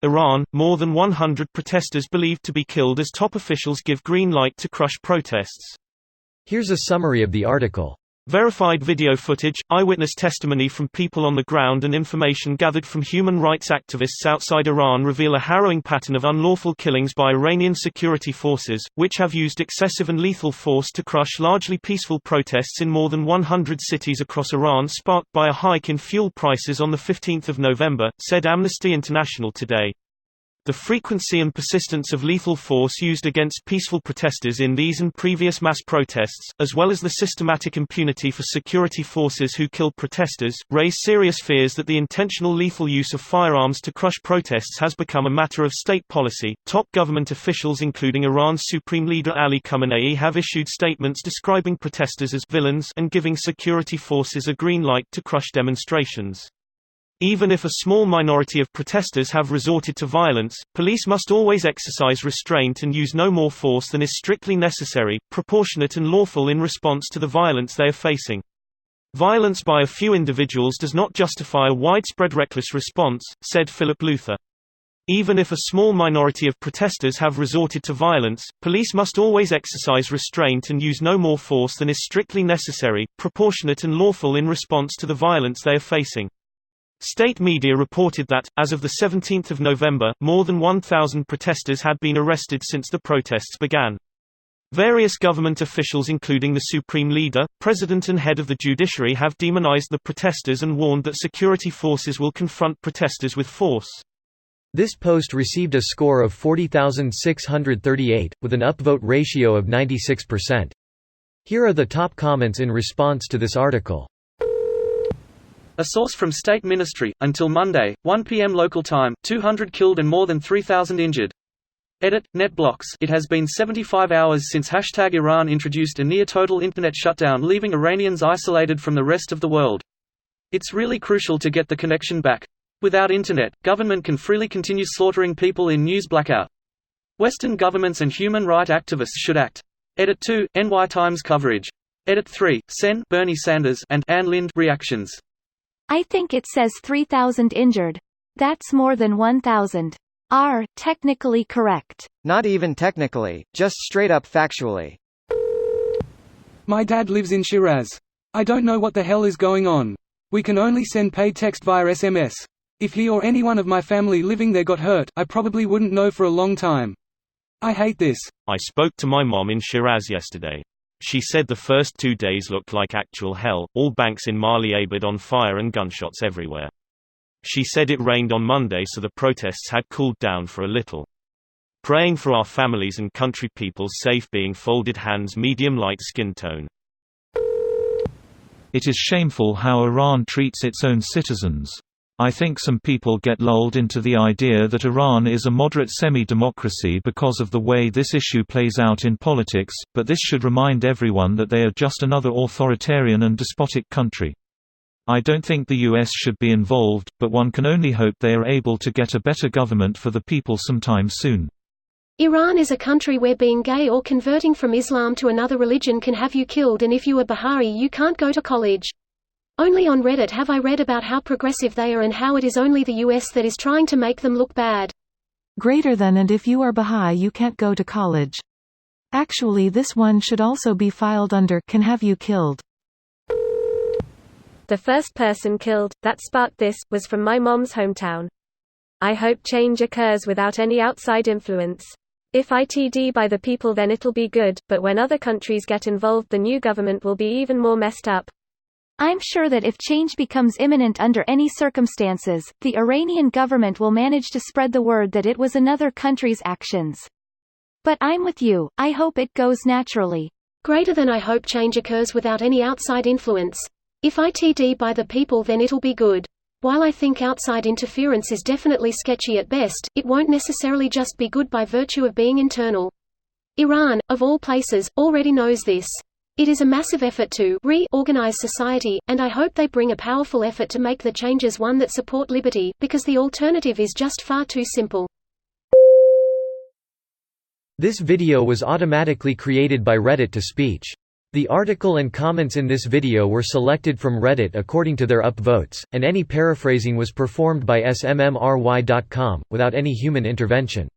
Iran, more than 100 protesters believed to be killed as top officials give green light to crush protests. Here's a summary of the article. Verified video footage, eyewitness testimony from people on the ground and information gathered from human rights activists outside Iran reveal a harrowing pattern of unlawful killings by Iranian security forces, which have used excessive and lethal force to crush largely peaceful protests in more than 100 cities across Iran, sparked by a hike in fuel prices on 15 November, said Amnesty International today. The frequency and persistence of lethal force used against peaceful protesters in these and previous mass protests, as well as the systematic impunity for security forces who kill protesters, raise serious fears that the intentional lethal use of firearms to crush protests has become a matter of state policy. Top government officials, including Iran's Supreme Leader Ali Khamenei, have issued statements describing protesters as villains and giving security forces a green light to crush demonstrations. Even if a small minority of protesters have resorted to violence, police must always exercise restraint and use no more force than is strictly necessary, proportionate and lawful in response to the violence they are facing. Violence by a few individuals does not justify a widespread reckless response, said Philip Luther. Even if a small minority of protesters have resorted to violence, police must always exercise restraint and use no more force than is strictly necessary, proportionate and lawful in response to the violence they are facing. State media reported that, as of 17 November, more than 1,000 protesters had been arrested since the protests began. Various government officials, including the Supreme Leader, President and head of the judiciary, have demonized the protesters and warned that security forces will confront protesters with force. This post received a score of 40,638, with an upvote ratio of 96%. Here are the top comments in response to this article. A source from State Ministry, until Monday, 1 p.m. local time, 200 killed and more than 3,000 injured. Edit, NetBlocks. It has been 75 hours since #Iran introduced a near-total internet shutdown, leaving Iranians isolated from the rest of the world. It's really crucial to get the connection back. Without internet, government can freely continue slaughtering people in news blackout. Western governments and human rights activists should act. Edit 2, NY Times coverage. Edit 3, Sen, Bernie Sanders, and Anne Lind reactions. I think it says 3,000 injured. That's more than 1,000. Technically correct. Not even technically, just straight up factually. My dad lives in Shiraz. I don't know what the hell is going on. We can only send paid text via SMS. If he or anyone of my family living there got hurt, I probably wouldn't know for a long time. I hate this. I spoke to my mom in Shiraz yesterday. She said the first 2 days looked like actual hell, all banks in Mali Abad on fire and gunshots everywhere. She said it rained on Monday, so the protests had cooled down for a little. Praying for our families and country people's safe being. Folded hands, medium light skin tone. It is shameful how Iran treats its own citizens. I think some people get lulled into the idea that Iran is a moderate semi-democracy because of the way this issue plays out in politics, but this should remind everyone that they are just another authoritarian and despotic country. I don't think the US should be involved, but one can only hope they are able to get a better government for the people sometime soon. Iran is a country where being gay or converting from Islam to another religion can have you killed, and if you are Baha'i you can't go to college. Only on Reddit have I read about how progressive they are and how it is only the US that is trying to make them look bad. Greater than and if you are Baha'i you can't go to college. Actually this one should also be filed under can have you killed. The first person killed, that sparked this, was from my mom's hometown. I hope change occurs without any outside influence. If ITD by the people then it'll be good, but when other countries get involved the new government will be even more messed up. I'm sure that if change becomes imminent under any circumstances, the Iranian government will manage to spread the word that it was another country's actions. But I'm with you, I hope it goes naturally. Greater than I hope change occurs without any outside influence. If ITD by the people then it'll be good. While I think outside interference is definitely sketchy at best, it won't necessarily just be good by virtue of being internal. Iran, of all places, already knows this. It is a massive effort to re-organize society, and I hope they bring a powerful effort to make the changes one that support liberty, because the alternative is just far too simple. This video was automatically created by Reddit to speech. The article and comments in this video were selected from Reddit according to their upvotes, and any paraphrasing was performed by smmry.com, without any human intervention.